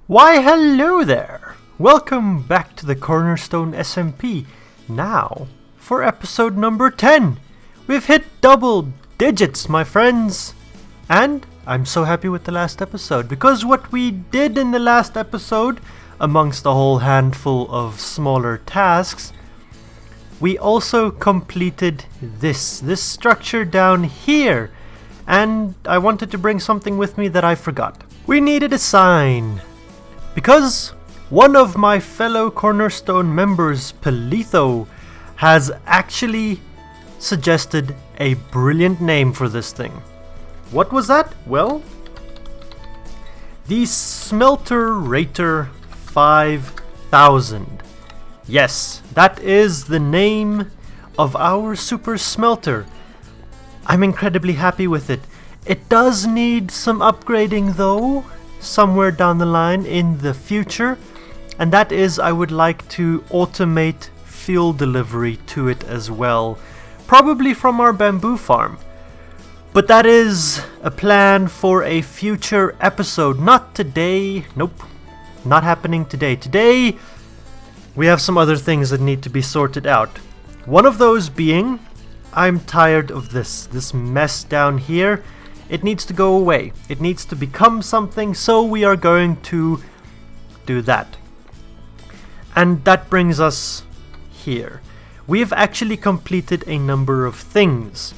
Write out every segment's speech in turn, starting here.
Why hello there! Welcome back to the Cornerstone SMP. Now, for episode number 10. We've hit double digits, my friends! And I'm so happy with the last episode, because what we did in the last episode, amongst a whole handful of smaller tasks, we also completed this structure down here. And I wanted to bring something with me that I forgot. We needed a sign. Because one of my fellow Cornerstone members, Palythoa, has actually suggested a brilliant name for this thing. What was that? Well, the Smelterator 5000. Yes, that is the name of our super smelter. I'm incredibly happy with it. It does need some upgrading though, somewhere down the line in the future, and that is I would like to automate fuel delivery to it as well, probably from our bamboo farm. But that is a plan for a future episode, not today. Nope, not happening today. Today we have some other things that need to be sorted out. One of those being, I'm tired of this mess down here. It needs to go away. It needs to become something, so we are going to do that. And that brings us here. We have actually completed a number of things.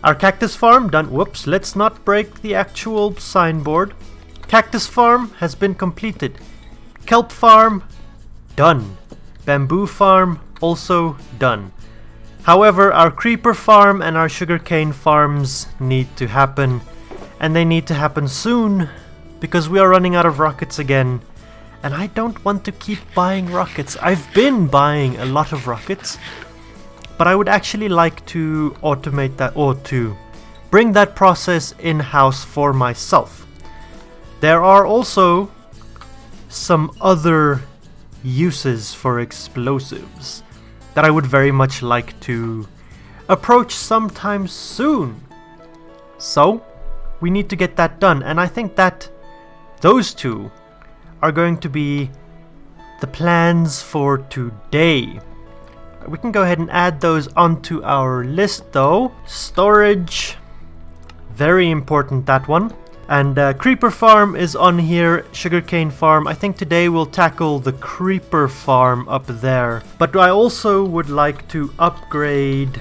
Our cactus farm done. Whoops, let's not break the actual signboard. Cactus farm has been completed. Kelp farm done. Bamboo farm also done. However, our creeper farm and our sugarcane farms need to happen, and they need to happen soon, because we are running out of rockets again, and I don't want to keep buying rockets. I've been buying a lot of rockets, but I would actually like to automate that, or to bring that process in-house for myself. There are also some other uses for explosives that I would very much like to approach sometime soon. So, we need to get that done, and I think that those two are going to be the plans for today. We can go ahead and add those onto our list though. Storage, very important, that one. And creeper farm is on here, sugarcane farm. I think today we'll tackle the creeper farm up there. But I also would like to upgrade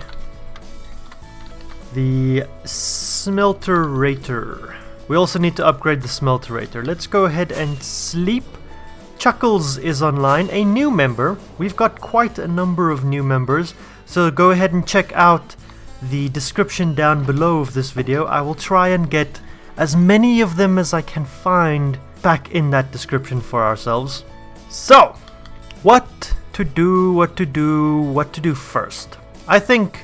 the Smelterator. We also need to upgrade the Smelterator. Let's go ahead and sleep. Chuckles is online, a new member. We've got quite a number of new members, so go ahead and check out the description down below of this video. I will try and get as many of them as I can find back in that description for ourselves. So, what to do first? I think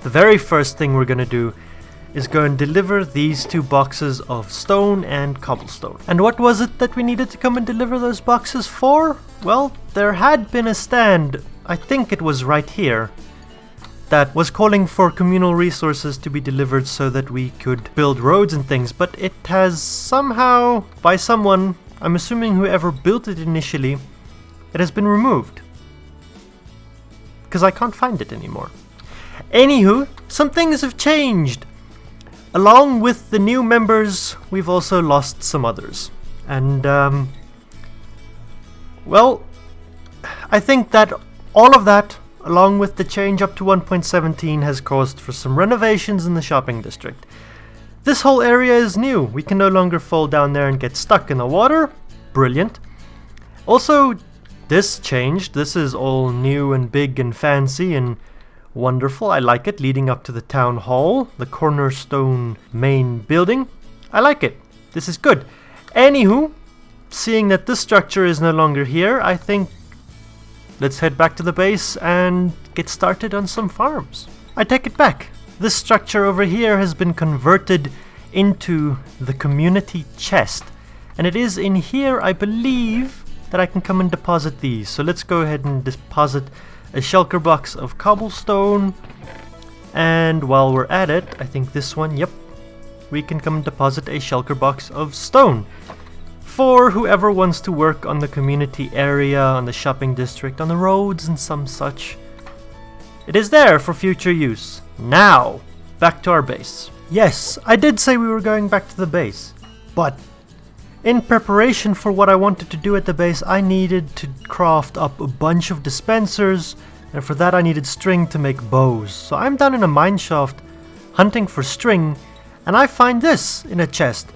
the very first thing we're gonna do is go and deliver these 2 boxes of stone and cobblestone. And what was it that we needed to come and deliver those boxes for? Well, there had been a stand, I think it was right here, that was calling for communal resources to be delivered so that we could build roads and things, but it has somehow, by someone, I'm assuming whoever built it initially, it has been removed. Because I can't find it anymore. Anywho, some things have changed. Along with the new members, we've also lost some others. And, well, I think that all of that, along with the change up to 1.17, has caused for some renovations in the shopping district. This whole area is new. We can no longer fall down there and get stuck in the water. Brilliant. Also, this changed. This is all new and big and fancy and wonderful. I like it, leading up to the town hall, the Cornerstone main building. I like it. This is good. Anywho, seeing that this structure is no longer here, I think let's head back to the base and get started on some farms. I take it back. This structure over here has been converted into the community chest. And it is in here, I believe, that I can come and deposit these. So let's go ahead and deposit a shulker box of cobblestone. And while we're at it, I think this one, yep, we can come and deposit a shulker box of stone. for whoever wants to work on the community area, on the shopping district, on the roads and some such. It is there for future use. Now, back to our base. Yes, I did say we were going back to the base, but in preparation for what I wanted to do at the base, I needed to craft up a bunch of dispensers, and for that I needed string to make bows. So I'm down in a mineshaft hunting for string, and I find this in a chest.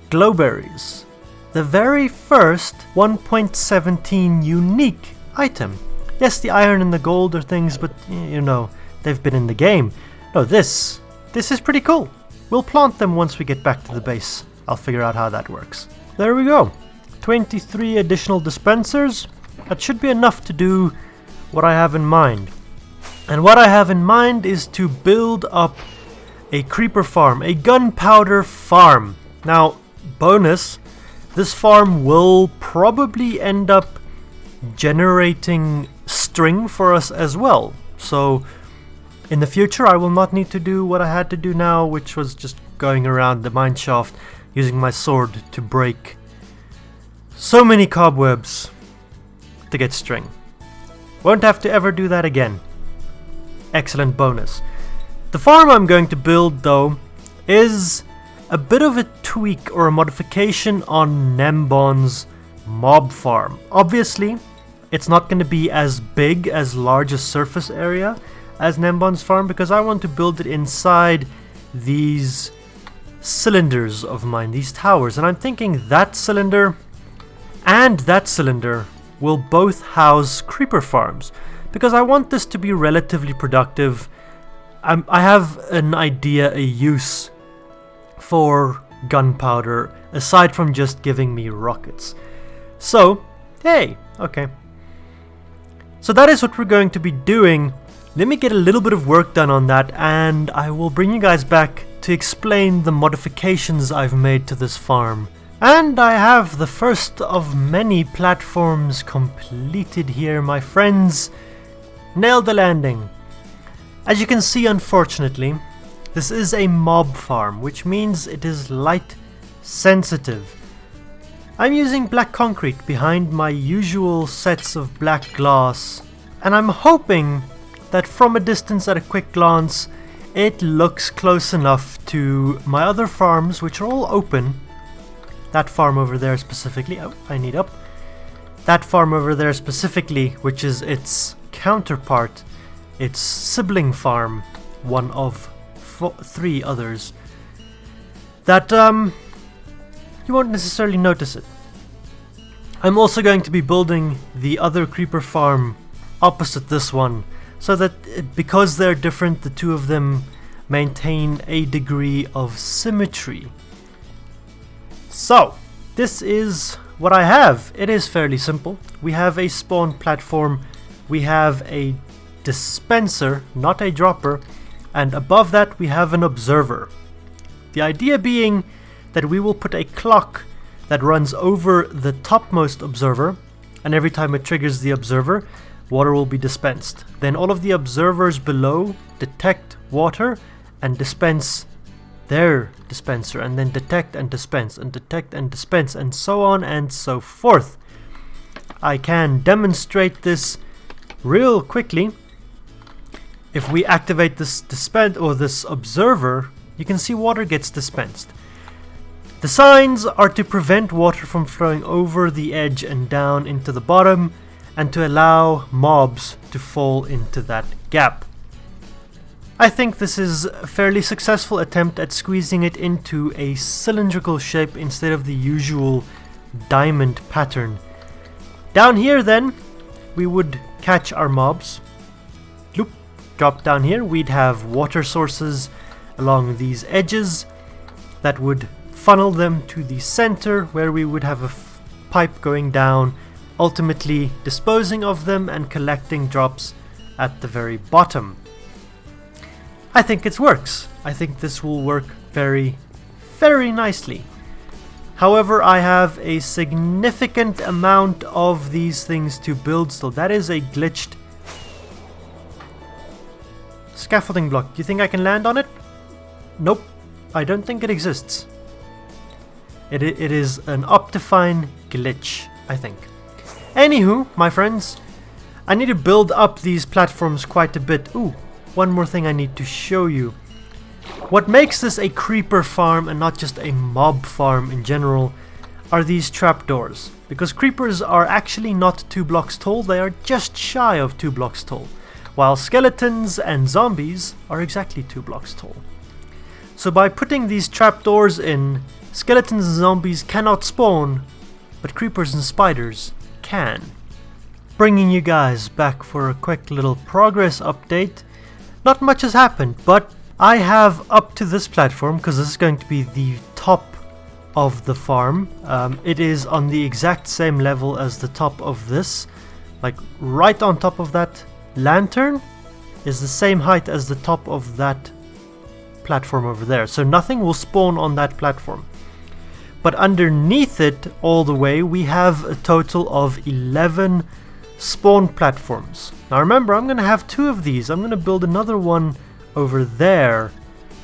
Glowberries. The very first 1.17 unique item. Yes, the iron and the gold are things, but you know, they've been in the game. No, this is pretty cool. We'll plant them once we get back to the base. I'll figure out how that works. There we go. 23 additional dispensers. That should be enough to do what I have in mind. And what I have in mind is to build up a creeper farm, a gunpowder farm. Now, bonus, this farm will probably end up generating string for us as well. So in the future I will not need to do what I had to do now, which was just going around the mineshaft using my sword to break so many cobwebs to get string. Won't have to ever do that again. Excellent bonus. The farm I'm going to build though is a bit of a tweak or a modification on Nembon's mob farm. Obviously, it's not going to be as big as large a surface area as Nembon's farm because I want to build it inside these cylinders of mine, these towers, and I'm thinking that cylinder and that cylinder will both house creeper farms because I want this to be relatively productive. I have an idea, a use for gunpowder aside from just giving me rockets. So, hey, okay. So that is what we're going to be doing. Let me get a little bit of work done on that and I will bring you guys back to explain the modifications I've made to this farm. And I have the first of many platforms completed here, my friends. Nailed the landing. As you can see, unfortunately, this is a mob farm, which means it is light sensitive. I'm using black concrete behind my usual sets of black glass, and I'm hoping that from a distance at a quick glance, it looks close enough to my other farms, which are all open. That farm over there specifically, oh, I need up. That farm over there specifically, which is its counterpart, its sibling farm, one of 3 others, that you won't necessarily notice it. I'm also going to be building the other creeper farm opposite this one, so that because they're different, the two of them maintain a degree of symmetry. So, this is what I have. It is fairly simple. We have a spawn platform, we have a dispenser, not a dropper, and above that we have an observer. The idea being that we will put a clock that runs over the topmost observer, and every time it triggers the observer, water will be dispensed. Then all of the observers below detect water and dispense their dispenser, and then detect and dispense, and detect and dispense, and so on and so forth. I can demonstrate this real quickly. If we activate this this observer, you can see water gets dispensed. The signs are to prevent water from flowing over the edge and down into the bottom, and to allow mobs to fall into that gap. I think this is a fairly successful attempt at squeezing it into a cylindrical shape instead of the usual diamond pattern. Down here then, we would catch our mobs. Loop, drop down here, we'd have water sources along these edges that would funnel them to the center, where we would have a pipe going down, ultimately disposing of them and collecting drops at the very bottom. I think it works. I think this will work very, very nicely. However, I have a significant amount of these things to build still. That is a glitched scaffolding block. Do you think I can land on it? Nope. I don't think it exists. It is an Optifine glitch, I think. Anywho, my friends, I need to build up these platforms quite a bit. Ooh, one more thing I need to show you. What makes this a creeper farm and not just a mob farm in general are these trapdoors. Because creepers are actually not 2 blocks tall, they are just shy of 2 blocks tall. While skeletons and zombies are exactly 2 blocks tall. So by putting these trapdoors in, skeletons and zombies cannot spawn, but creepers and spiders can. Bringing you guys back for a quick little progress update. Not much has happened, but I have up to this platform, because this is going to be the top of the farm. It is on the exact same level as the top of this. Like right on top of that lantern is the same height as the top of that platform over there. So nothing will spawn on that platform. But underneath it all the way we have a total of 11 spawn platforms. Now remember, I'm going to have 2 of these. I'm going to build another one over there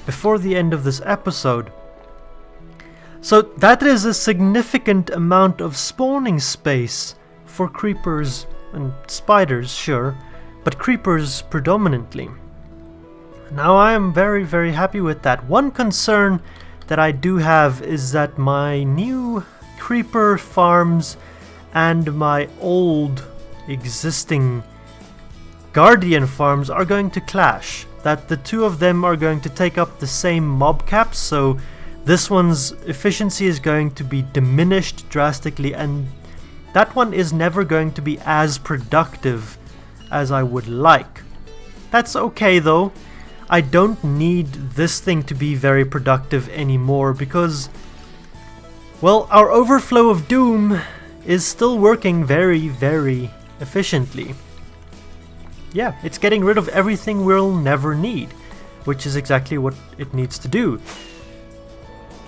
before the end of this episode. So that is a significant amount of spawning space for creepers and spiders, sure, but creepers predominantly. Now I am very, very happy with that. One concern that I do have is that my new creeper farms and my old existing guardian farms are going to clash. That the 2 of them are going to take up the same mob caps, so this one's efficiency is going to be diminished drastically, and that one is never going to be as productive as I would like. That's okay though. I don't need this thing to be very productive anymore because, well, our overflow of doom is still working very, very efficiently. Yeah, it's getting rid of everything we'll never need, which is exactly what it needs to do.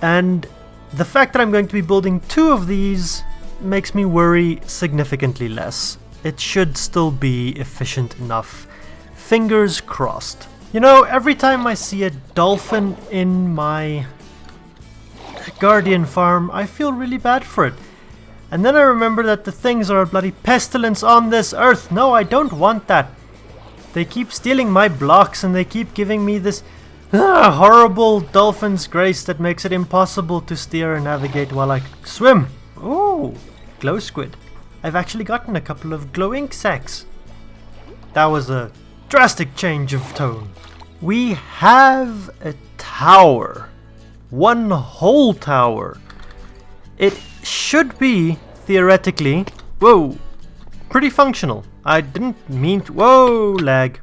And the fact that I'm going to be building 2 of these makes me worry significantly less. It should still be efficient enough. Fingers crossed. You know, every time I see a dolphin in my guardian farm, I feel really bad for it. And then I remember that the things are a bloody pestilence on this earth. No, I don't want that. They keep stealing my blocks and they keep giving me this horrible dolphin's grace that makes it impossible to steer and navigate while I swim. Ooh, glow squid. I've actually gotten a couple of glow ink sacs. That was a drastic change of tone. We have a tower. One whole tower. It should be, theoretically, whoa, pretty functional. I didn't mean to, whoa, lag.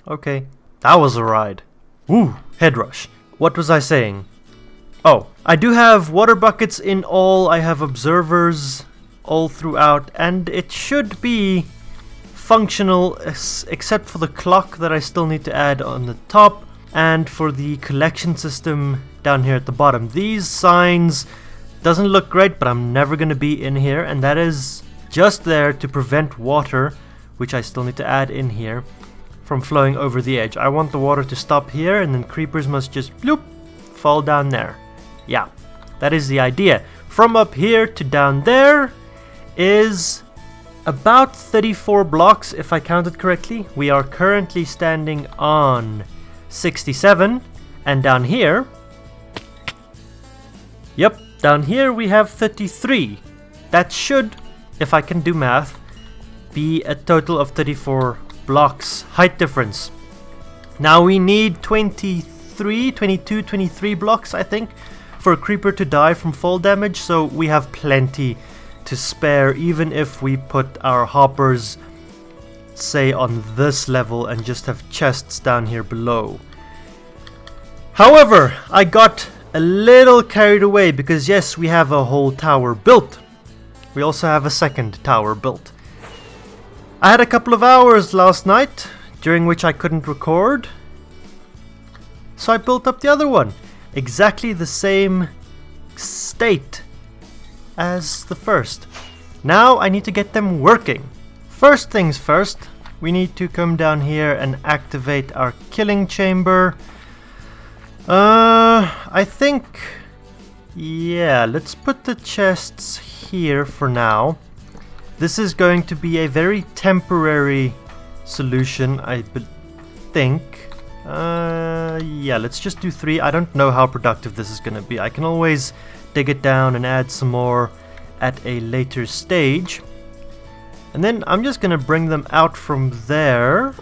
Okay, that was a ride. Woo, head rush. What was I saying? Oh, I do have water buckets in all. I have observers all throughout, and it should be functional except for the clock that I still need to add on the top, and for the collection system down here at the bottom. These signs doesn't look great, but I'm never going to be in here, and that is just there to prevent water, which I still need to add in here, from flowing over the edge. I want the water to stop here, and then creepers must just bloop, fall down there. Yeah, that is the idea. From up here to down there is about 34 blocks, if I counted correctly. We are currently standing on 67, and down here, yep, down here we have 33. That should, if I can do math, be a total of 34 blocks height difference. Now we need 22, 23 blocks, I think, for a creeper to die from fall damage, so we have plenty to spare, even if we put our hoppers, say, on this level and just have chests down here below. However, I got a little carried away because yes, we have a whole tower built. We also have a second tower built. I had a couple of hours last night during which I couldn't record, so I built up the other one. Exactly the same state as the first. Now I need to get them working. First things first, we need to come down here and activate our killing chamber. I think Yeah, let's put the chests here for now. This is going to be a very temporary solution, I think. Yeah, let's just do 3. I don't know how productive this is going to be. I can always dig it down and add some more at a later stage. And then I'm just going to bring them out from there.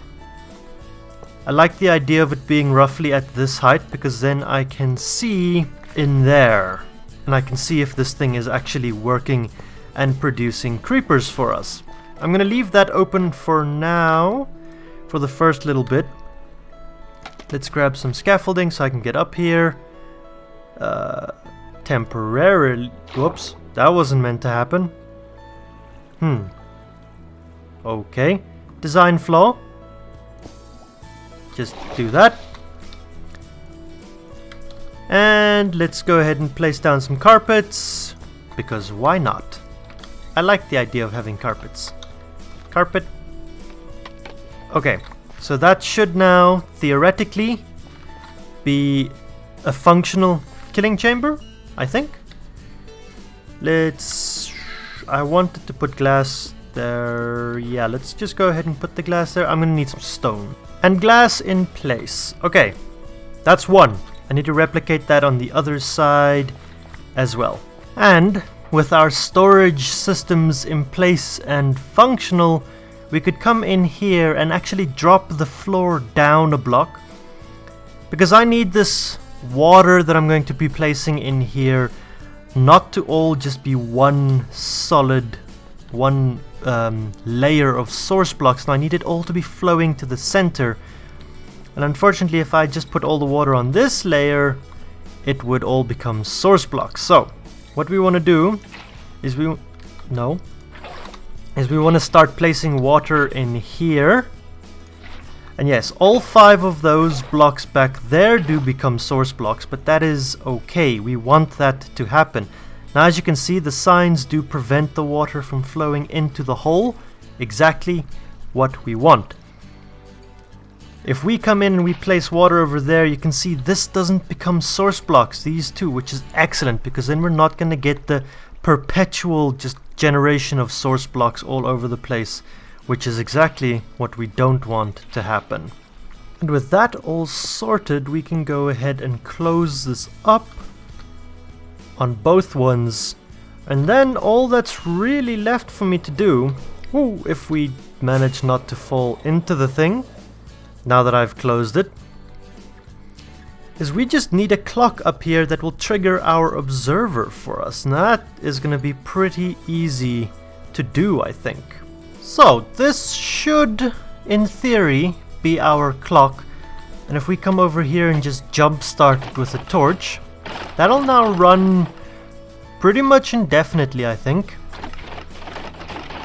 I like the idea of it being roughly at this height, because then I can see in there. And I can see if this thing is actually working and producing creepers for us. I'm going to leave that open for now, for the first little bit. Let's grab some scaffolding so I can get up here. Temporarily. Whoops, that wasn't meant to happen. Okay. Design flaw. Just do that. And let's go ahead and place down some carpets, because why not? I like the idea of having carpets. Carpet. Okay, so that should now theoretically be a functional killing chamber, I think. I wanted to put glass there. Yeah, let's just go ahead and put the glass there. I'm gonna need some stone. And glass in place. Okay, that's 1. I need to replicate that on the other side as well. And with our storage systems in place and functional, we could come in here and actually drop the floor down a block. Because I need this water that I'm going to be placing in here not to all just be one solid, one layer of source blocks. Now I need it all to be flowing to the center. And unfortunately, if I just put all the water on this layer, it would all become source blocks. So what we want to do is we want to start placing water in here. And yes, all 5 of those blocks back there do become source blocks, but that is okay. We want that to happen. Now, as you can see, the signs do prevent the water from flowing into the hole. Exactly what we want. If we come in and we place water over there, you can see this doesn't become source blocks, these 2, which is excellent, because then we're not going to get the perpetual just generation of source blocks all over the place, which is exactly what we don't want to happen. And with that all sorted, we can go ahead and close this up on both ones. And then all that's really left for me to do, if we manage not to fall into the thing, now that I've closed it, is we just need a clock up here that will trigger our observer for us. And that is going to be pretty easy to do, I think. So this should, in theory, be our clock. And if we come over here and just jump start it with a torch, that'll now run pretty much indefinitely, I think.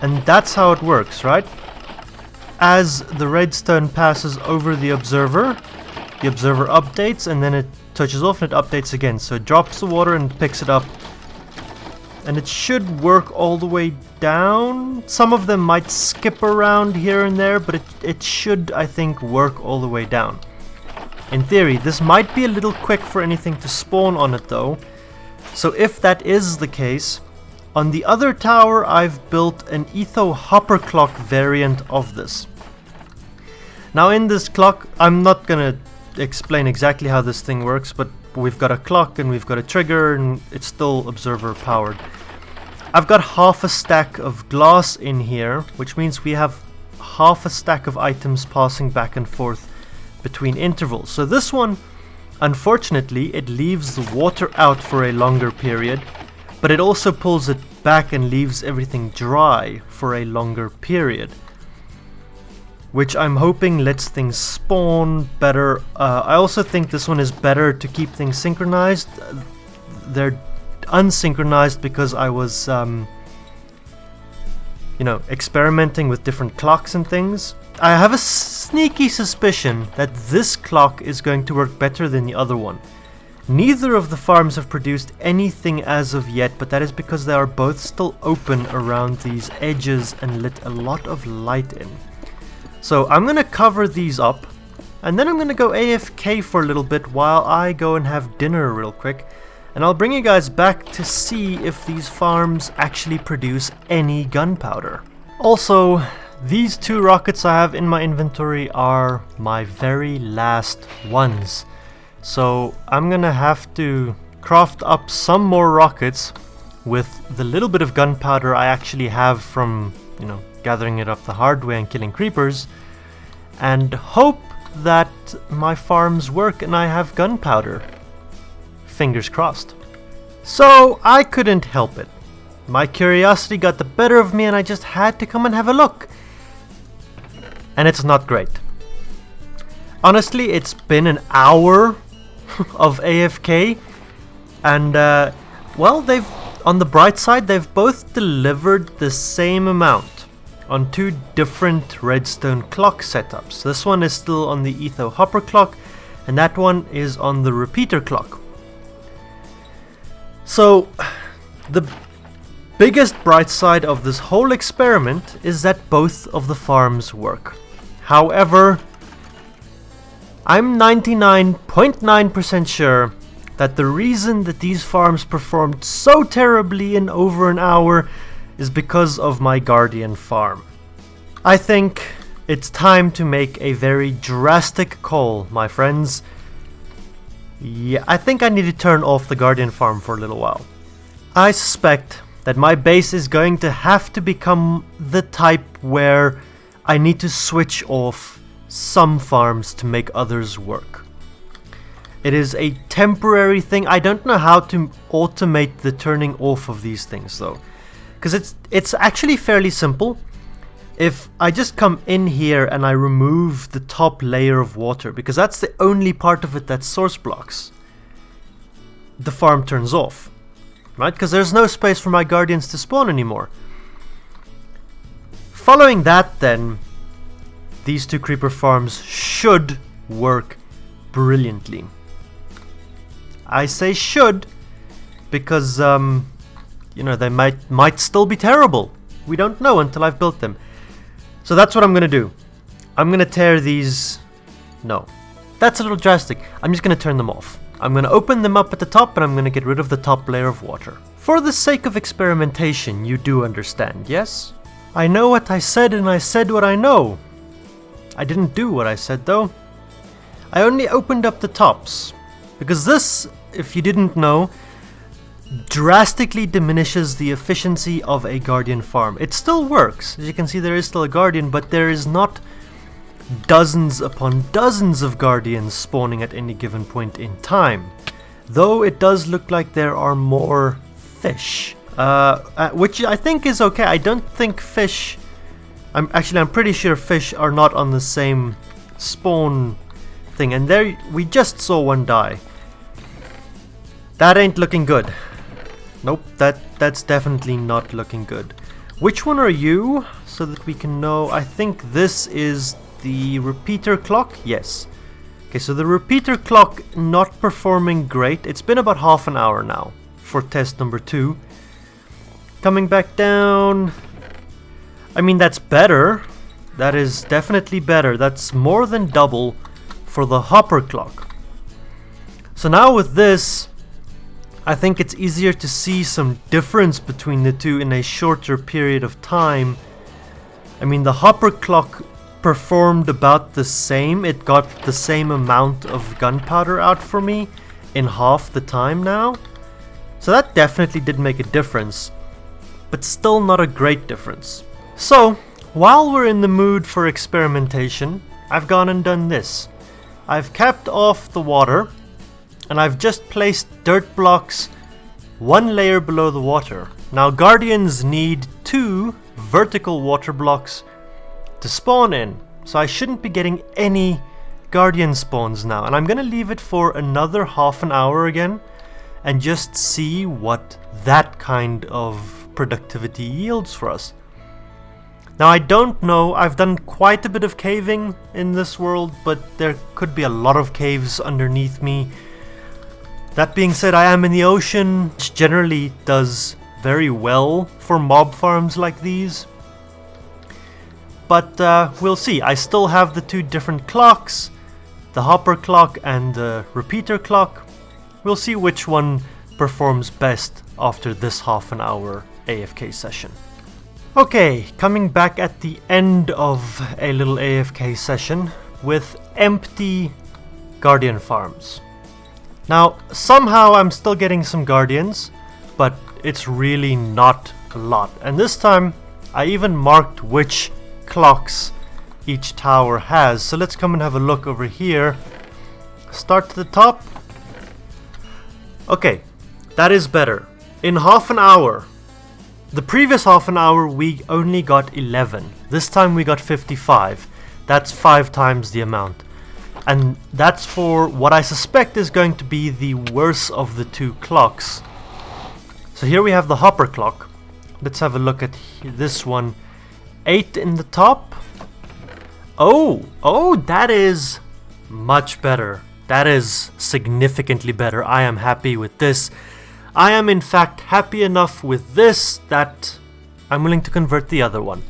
And that's how it works, right? As the redstone passes over the observer updates, and then it touches off and it updates again. So it drops the water and picks it up. And it should work all the way down. Some of them might skip around here and there, but it should, I think, work all the way down. In theory, this might be a little quick for anything to spawn on it though. So if that is the case, on the other tower I've built an Etho hopper clock variant of this. Now in this clock, I'm not gonna explain exactly how this thing works, but we've got a clock and we've got a trigger and it's still observer powered. I've got half a stack of glass in here, which means we have half a stack of items passing back and forth between intervals. So this one, unfortunately, it leaves the water out for a longer period, but it also pulls it back and leaves everything dry for a longer period, which I'm hoping lets things spawn better. I also think this one is better to keep things synchronized. They're unsynchronized because I was, experimenting with different clocks and things. I have a sneaky suspicion that this clock is going to work better than the other one. Neither of the farms have produced anything as of yet, but that is because they are both still open around these edges and let a lot of light in. So I'm going to cover these up, and then I'm going to go AFK for a little bit while I go and have dinner real quick. and I'll bring you guys back to see if these farms actually produce any gunpowder. Also, these 2 rockets I have in my inventory are my very last ones. So I'm gonna have to craft up some more rockets with the little bit of gunpowder I actually have from, you know, gathering it up the hard way and killing creepers, and hope that my farms work and I have gunpowder. Fingers crossed. So I couldn't help it. My curiosity got the better of me and I just had to come and have a look. And it's not great. Honestly, it's been an hour of AFK, and well, they've, on the bright side, they've both delivered the same amount on 2 different redstone clock setups. This one is still on the Etho hopper clock, and that one is on the repeater clock. So the biggest bright side of this whole experiment is that both of the farms work. However, I'm 99.9% sure that the reason that these farms performed so terribly in over an hour is because of my Guardian farm. I think it's time to make a very drastic call, my friends. Yeah, I think I need to turn off the Guardian farm for a little while. I suspect that my base is going to have to become the type where I need to switch off some farms to make others work. It is a temporary thing. I don't know how to automate the turning off of these things though, because it's actually fairly simple. If I just come in here and I remove the top layer of water, because that's the only part of it that source blocks, the farm turns off, right? Because there's no space for my guardians to spawn anymore. Following that then, these 2 creeper farms should work brilliantly. I say should because you know, they might still be terrible. We don't know until I've built them. So that's what I'm gonna do. I'm gonna tear these. No, that's a little drastic. I'm just gonna turn them off. I'm gonna open them up at the top and I'm gonna get rid of the top layer of water. For the sake of experimentation, you do understand, yes? I know what I said and I said what I know. I didn't do what I said though. I only opened up the tops, because this, if you didn't know, drastically diminishes the efficiency of a guardian farm. It still works, as you can see there is still a guardian, but there is not dozens upon dozens of guardians spawning at any given point in time. Though it does look like there are more fish, which I think is okay. I don't think fish... I'm pretty sure fish are not on the same spawn thing, and there we just saw one die. That ain't looking good. Nope, that's definitely not looking good. Which one are you, so that we can know? I think this is the repeater clock. Yes. Okay, so the repeater clock not performing great. It's been about half an hour now for test number 2. Coming back down. I mean, that's better. That is definitely better. That's more than double for the hopper clock. So now with this, I think it's easier to see some difference between the two in a shorter period of time. I mean, the hopper clock performed about the same. It got the same amount of gunpowder out for me in half the time now. So that definitely did make a difference, but still not a great difference. So, while we're in the mood for experimentation, I've gone and done this. I've capped off the water, and I've just placed dirt blocks 1 layer below the water. Now, guardians need 2 vertical water blocks to spawn in, so I shouldn't be getting any guardian spawns now. And I'm gonna leave it for another half an hour again, and just see what that kind of productivity yields for us. Now, I don't know, I've done quite a bit of caving in this world, but there could be a lot of caves underneath me. That being said, I am in the ocean, which generally does very well for mob farms like these. But we'll see. I still have the 2 different clocks, the hopper clock and the repeater clock. We'll see which one performs best after this half an hour AFK session. Okay, coming back at the end of a little AFK session with empty Guardian farms. Now, somehow I'm still getting some Guardians, but it's really not a lot. And this time, I even marked which clocks each tower has. So let's come and have a look over here. Start to the top. Okay, that is better. In half an hour, the previous half an hour we only got 11. This time we got 55. That's 5 times the amount. And that's for what I suspect is going to be the worst of the 2 clocks. So here we have the hopper clock. Let's have a look at this one. 8 in the top. Oh, that is much better. That is significantly better. I am happy with this. I am in fact happy enough with this that I'm willing to convert the other one.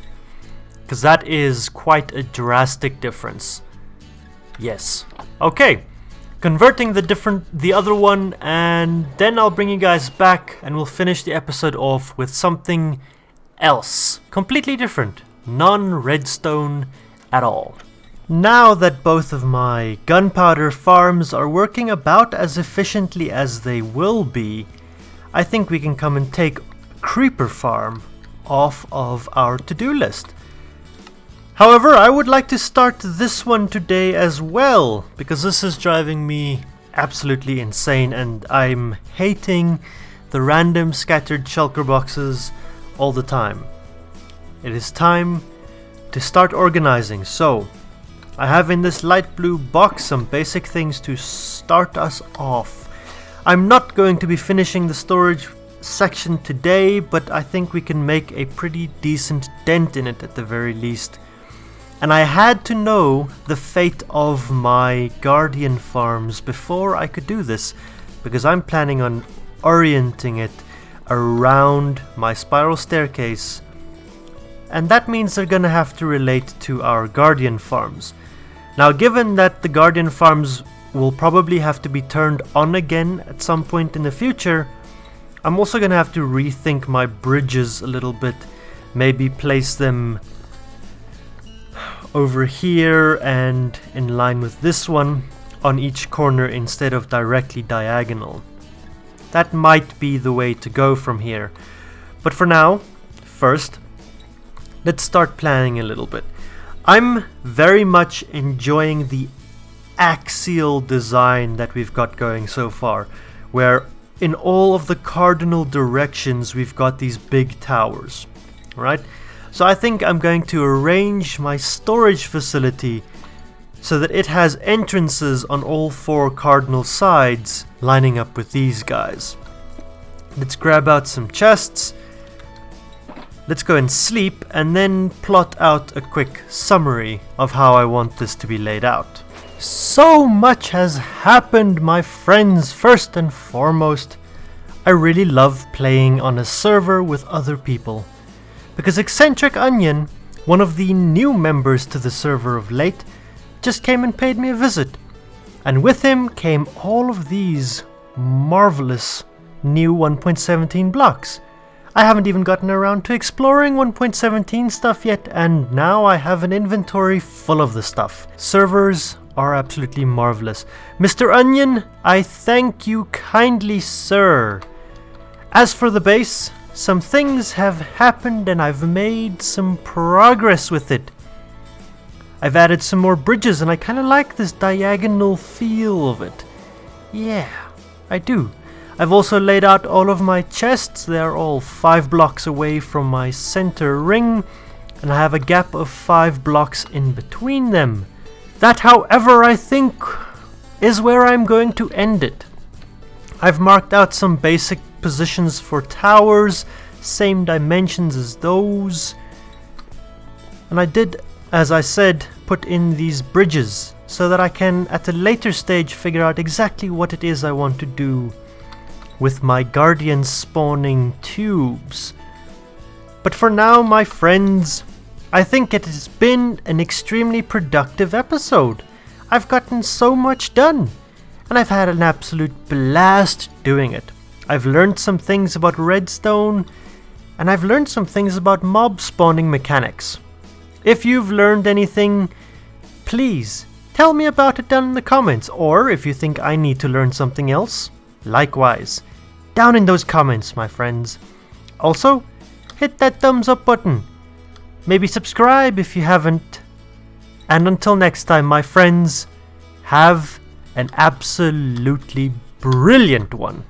Because that is quite a drastic difference. Yes. Okay. Converting the other one, and then I'll bring you guys back and we'll finish the episode off with something else. Completely different. Non-redstone at all. Now that both of my gunpowder farms are working about as efficiently as they will be, I think we can come and take Creeper Farm off of our to-do list. However, I would like to start this one today as well, because this is driving me absolutely insane and I'm hating the random scattered shulker boxes all the time. It is time to start organizing. So, I have in this light blue box some basic things to start us off. I'm not going to be finishing the storage section today, but I think we can make a pretty decent dent in it at the very least. And I had to know the fate of my Guardian farms before I could do this, because I'm planning on orienting it around my spiral staircase, and that means they're gonna have to relate to our Guardian farms. Now, given that the Guardian farms will probably have to be turned on again at some point in the future, I'm also gonna have to rethink my bridges a little bit, maybe place them over here and in line with this one on each corner instead of directly diagonal. That might be the way to go from here. But for now, first, let's start planning a little bit. I'm very much enjoying the axial design that we've got going so far, where in all of the cardinal directions we've got these big towers, right? So I think I'm going to arrange my storage facility so that it has entrances on all 4 cardinal sides, lining up with these guys. Let's grab out some chests. Let's go and sleep and then plot out a quick summary of how I want this to be laid out. So much has happened, my friends. First and foremost, I really love playing on a server with other people, because Eccentric Onion, one of the new members to the server of late, just came and paid me a visit. And with him came all of these marvelous new 1.17 blocks. I haven't even gotten around to exploring 1.17 stuff yet, and now I have an inventory full of the stuff. Servers are absolutely marvelous. Mr. Onion, I thank you kindly, sir. As for the base, some things have happened and I've made some progress with it. I've added some more bridges and I kind of like this diagonal feel of it. Yeah, I do. I've also laid out all of my chests. They're all 5 blocks away from my center ring, and I have a gap of 5 blocks in between them. That, however, I think is where I'm going to end it. I've marked out some basic positions for towers, same dimensions as those, and I did, as I said, put in these bridges so that I can at a later stage figure out exactly what it is I want to do with my Guardian spawning tubes. But for now, my friends, I think it has been an extremely productive episode. I've gotten so much done, and I've had an absolute blast doing it. I've learned some things about redstone, and I've learned some things about mob spawning mechanics. If you've learned anything, please tell me about it down in the comments, or if you think I need to learn something else, likewise, down in those comments, my friends. Also, hit that thumbs up button. Maybe subscribe if you haven't. And until next time, my friends, have an absolutely brilliant one.